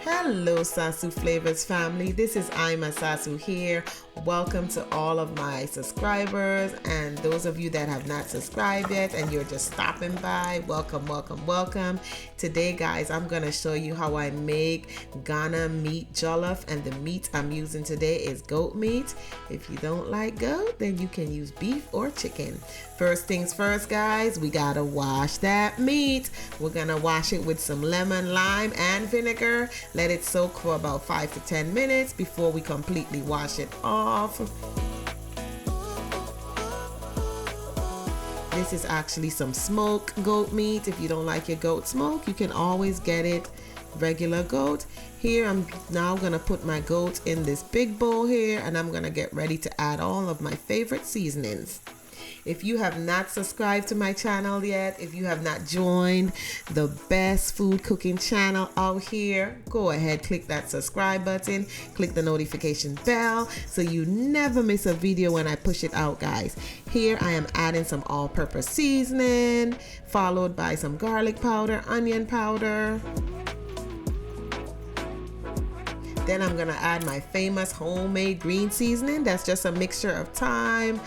Hello Sasu Flavors family, this is Ima Sasu here. Welcome to all of my subscribers and those of you that have not subscribed yet and you're just stopping by, welcome. Today guys, I'm gonna show you how I make Ghana meat jollof, and the meat I'm using today is goat meat. If you don't like goat, then you can use beef or chicken. First things first guys, we gotta wash that meat. We're gonna wash it with some lemon, lime and vinegar. Let it soak for about 5 to 10 minutes before we completely wash it off. This is actually some smoked goat meat. If you don't like your goat smoke, you can always get it regular goat. Here I'm now gonna put my goat in this big bowl here, and I'm gonna get ready to add all of my favorite seasonings. If you have not subscribed to my channel yet, if you have not joined the best food cooking channel out here, go ahead, click that subscribe button, click the notification bell so you never miss a video when I push it out guys. Here I am adding some all-purpose seasoning, followed by some garlic powder, onion powder. Then I'm gonna add my famous homemade green seasoning. That's just a mixture of thyme,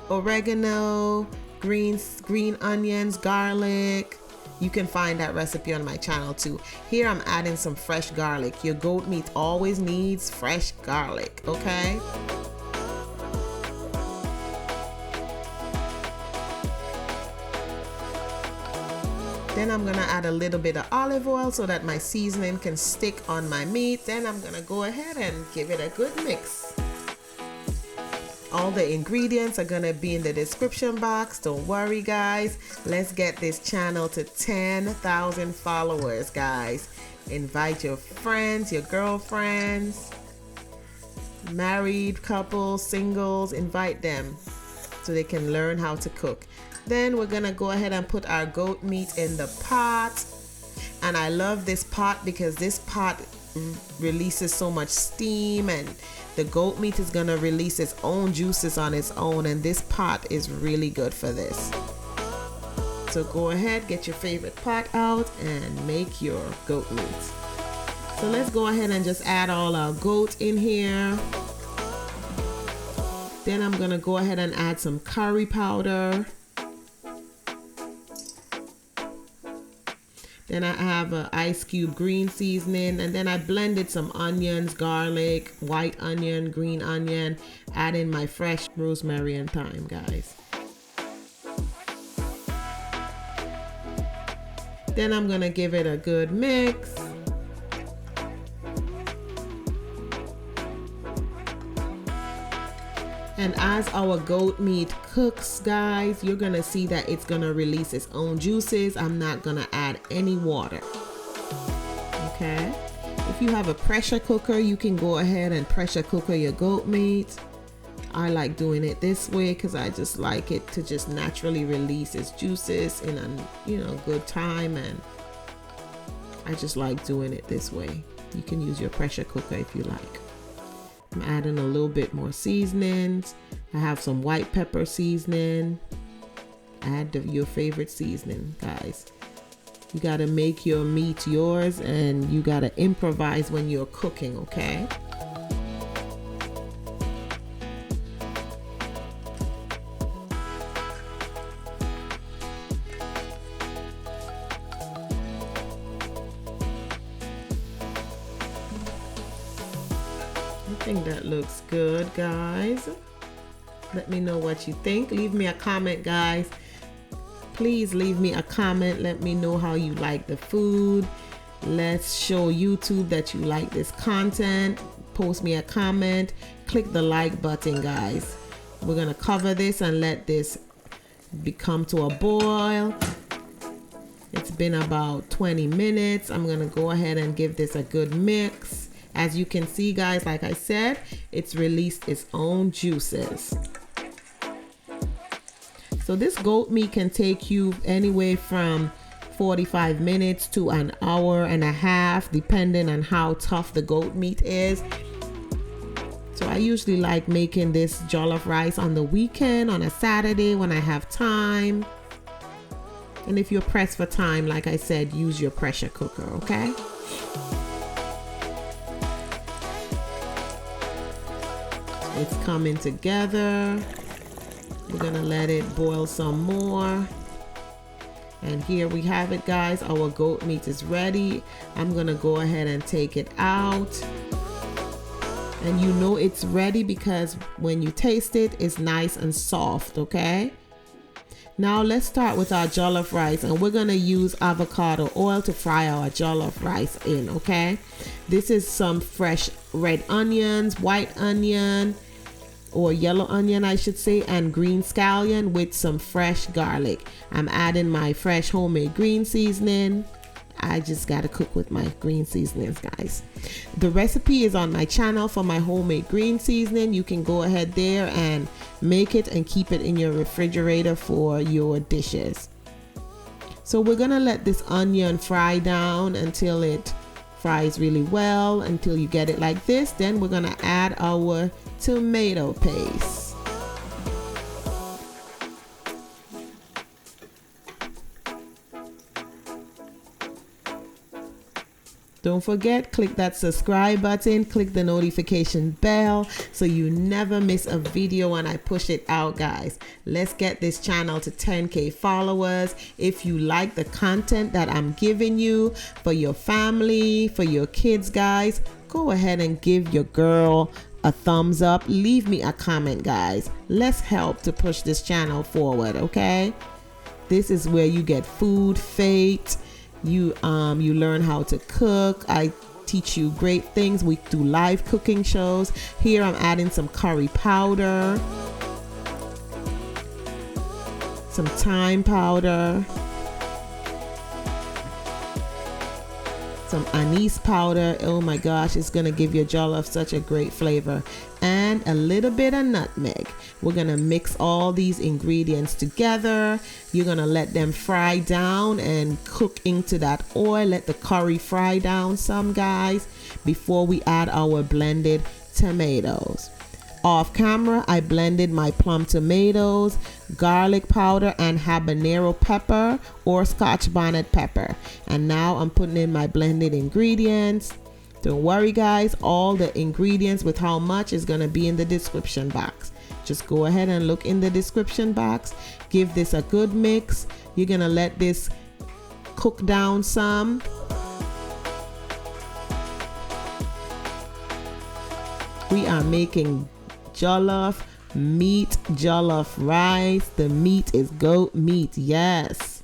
oregano, green onions, garlic. You can find that recipe on my channel too. Here I'm adding some fresh garlic. Your goat meat always needs fresh garlic, okay? Then I'm gonna add a little bit of olive oil so that my seasoning can stick on my meat. Then I'm gonna go ahead and give it a good mix. All the ingredients are gonna be in the description box. Don't worry guys. Let's get this channel to 10,000 followers guys. Invite your friends, your girlfriends, married couples, singles, invite them so they can learn how to cook. Then we're gonna go ahead and put our goat meat in the pot. And I love this pot because this pot releases so much steam, and the goat meat is gonna release its own juices on its own, and this pot is really good for this. So go ahead, get your favorite pot out and make your goat meat. So let's go ahead and just add all our goat in here. Then I'm gonna go ahead and add some curry powder. Then I have an ice cube green seasoning, and then I blended some onions, garlic, white onion, green onion, add in my fresh rosemary and thyme, guys. Then I'm gonna give it a good mix. And as our goat meat cooks, guys, you're gonna see that it's gonna release its own juices. I'm not gonna add any water, okay? If you have a pressure cooker, you can go ahead and pressure cooker your goat meat. I like doing it this way because I just like it to just naturally release its juices in a good time, and I just like doing it this way. You can use your pressure cooker if you like. I'm adding a little bit more seasonings. I have some white pepper seasoning. Add your favorite seasoning, guys. You gotta make your meat yours, and you gotta improvise when you're cooking, okay? I think that looks good, guys. Let me know what you think. Leave me a comment, guys. Please leave me a comment. Let me know how you like the food. Let's show YouTube that you like this content. Post me a comment. Click the like button, guys. We're gonna cover this and let this come to a boil. It's been about 20 minutes. I'm gonna go ahead and give this a good mix. As you can see, guys, like I said, it's released its own juices. So this goat meat can take you anywhere from 45 minutes to an hour and a half, depending on how tough the goat meat is. So I usually like making this jollof rice on the weekend, on a Saturday when I have time. And if you're pressed for time, like I said, use your pressure cooker, okay? It's coming together. We're gonna let it boil some more. And here we have it, guys. Our goat meat is ready. I'm gonna go ahead and take it out. And you know it's ready because when you taste it, it's nice and soft, okay? Now let's start with our jollof rice, and we're gonna use avocado oil to fry our jollof rice in, okay? This is some fresh red onions, white onion, or yellow onion I should say, and green scallion with some fresh garlic. I'm adding my fresh homemade green seasoning. I just gotta cook with my green seasonings, guys. The recipe is on my channel for my homemade green seasoning. You can go ahead there and make it and keep it in your refrigerator for your dishes. So we're gonna let this onion fry down until it fries really well, until you get it like this. Then we're gonna add our tomato paste. Don't forget, click that subscribe button, click the notification bell so you never miss a video when I push it out, guys. Let's get this channel to 10K followers. If you like the content that I'm giving you for your family, for your kids, guys, go ahead and give your girl a thumbs up. Leave me a comment, guys. Let's help to push this channel forward, okay? This is where you get food fate. You learn how to cook. I teach you great things. We do live cooking shows. Here I'm adding some curry powder, some thyme powder, some anise powder. Oh my gosh, it's gonna give your jollof such a great flavor. And a little bit of nutmeg. We're gonna mix all these ingredients together. You're gonna let them fry down and cook into that oil. Let the curry fry down some, guys, before we add our blended tomatoes. Off camera, I blended my plum tomatoes, garlic powder, and habanero pepper or Scotch bonnet pepper. And now I'm putting in my blended ingredients. Don't worry, guys, all the ingredients with how much is going to be in the description box. Just go ahead and look in the description box. Give this a good mix. You're going to let this cook down some. We are making jollof meat, jollof rice. The meat is goat meat, yes.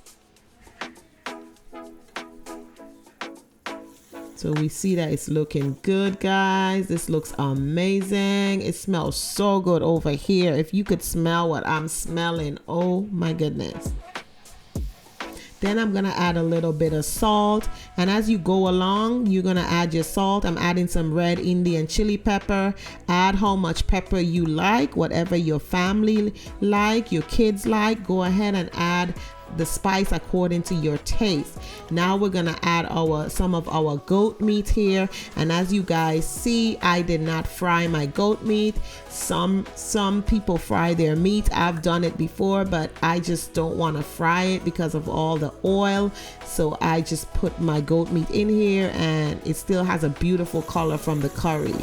So we see that it's looking good, guys. This looks amazing. It smells so good over here. If you could smell what I'm smelling, oh my goodness. Then I'm gonna add a little bit of salt, and as you go along, you're gonna add your salt. I'm adding some red Indian chili pepper. Add how much pepper you like, whatever your family like, your kids like. Go ahead and add the spice according to your taste. Now we're gonna add some of our goat meat here, and as you guys see, I did not fry my goat meat. Some people fry their meat. I've done it before, but I just don't want to fry it because of all the oil. So I just put my goat meat in here, and it still has a beautiful color from the curry.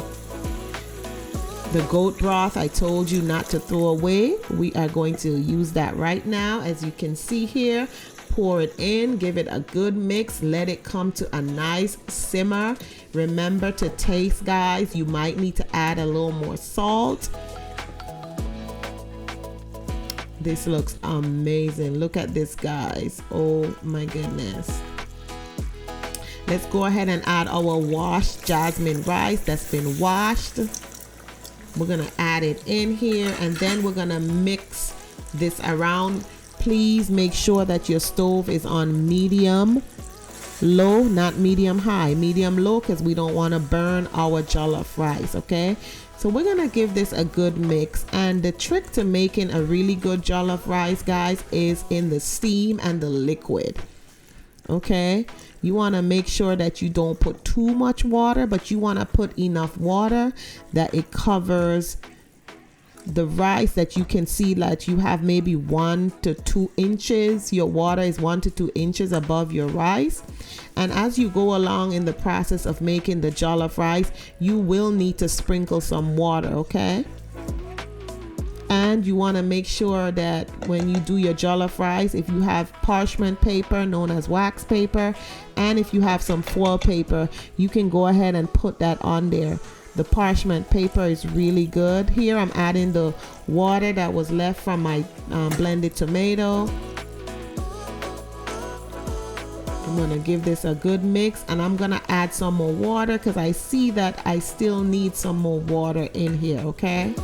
The goat broth I told you not to throw away. We are going to use that right now. As you can see here, pour it in, give it a good mix, let it come to a nice simmer. Remember to taste, guys. You might need to add a little more salt. This looks amazing. Look at this, guys. Oh my goodness. Let's go ahead and add our washed jasmine rice that's been washed. We're gonna add it in here, and then we're gonna mix this around. Please make sure that your stove is on medium low, not medium high, medium low, because we don't want to burn our jollof rice. Okay, so we're gonna give this a good mix, and the trick to making a really good jollof rice, guys, is in the steam and the liquid. Okay, you want to make sure that you don't put too much water, but you want to put enough water that it covers the rice, that you can see that you have maybe 1 to 2 inches. Your water is 1 to 2 inches above your rice. And as you go along in the process of making the jollof rice, you will need to sprinkle some water. Okay, And you want to make sure that when you do your jollof rice, if you have parchment paper known as wax paper, and if you have some foil paper, you can go ahead and put that on there. The parchment paper is really good. Here I'm adding the water that was left from my blended tomato. I'm gonna give this a good mix, and I'm gonna add some more water because I see that I still need some more water in here, okay?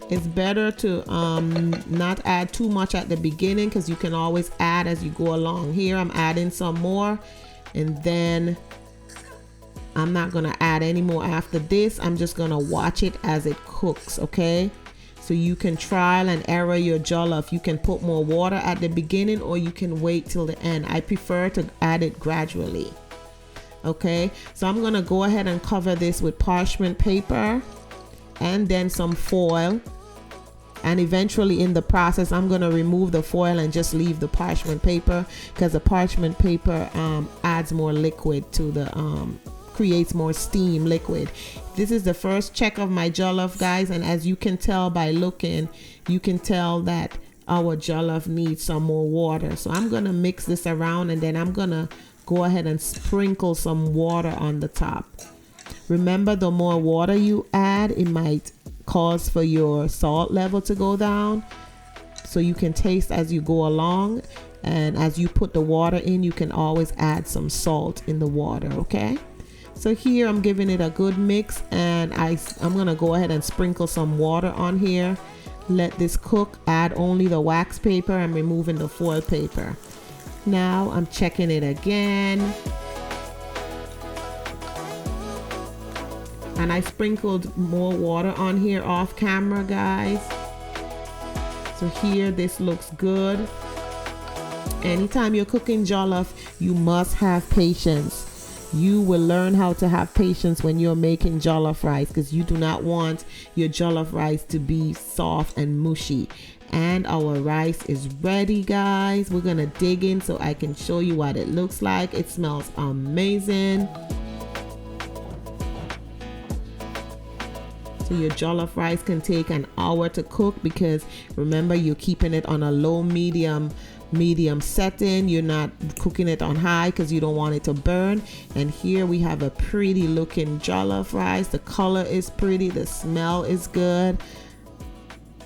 It's better to not add too much at the beginning because you can always add as you go along. Here I'm adding some more, and then I'm not gonna add any more after this. I'm just gonna watch it as it cooks, okay? So you can trial and error your jollof. You can put more water at the beginning, or you can wait till the end. I prefer to add it gradually. Okay, so I'm gonna go ahead and cover this with parchment paper and then some foil. And eventually in the process, I'm gonna remove the foil and just leave the parchment paper because the parchment paper adds more liquid to the creates more steam liquid. This is the first check of my jollof, guys, and as you can tell by looking, you can tell that our jollof needs some more water. So I'm gonna mix this around, and then I'm gonna go ahead and sprinkle some water on the top. Remember, the more water you add, it might cause for your salt level to go down, so you can taste as you go along. And as you put the water in, you can always add some salt in the water, okay? So here I'm giving it a good mix, and I'm gonna go ahead and sprinkle some water on here. Let this cook. Add only the wax paper and removing the foil paper. Now I'm checking it again. And I sprinkled more water on here off camera, guys. So here, this looks good. Anytime you're cooking jollof, you must have patience. You will learn how to have patience when you're making jollof rice, because you do not want your jollof rice to be soft and mushy. And our rice is ready, guys. We're gonna dig in so I can show you what it looks like. It smells amazing. So your jollof rice can take an hour to cook, because remember, you're keeping it on a low medium setting. You're not cooking it on high because you don't want it to burn. And here we have a pretty looking jollof rice. The color is pretty, the smell is good.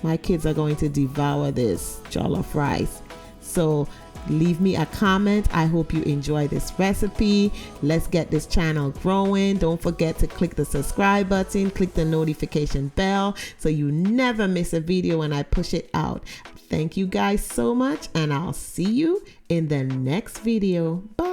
My kids are going to devour this jollof rice. So leave me a comment. I hope you enjoy this recipe. Let's get this channel growing. Don't forget to click the subscribe button, click the notification bell so you never miss a video when I push it out. Thank you guys so much, and I'll see you in the next video. Bye.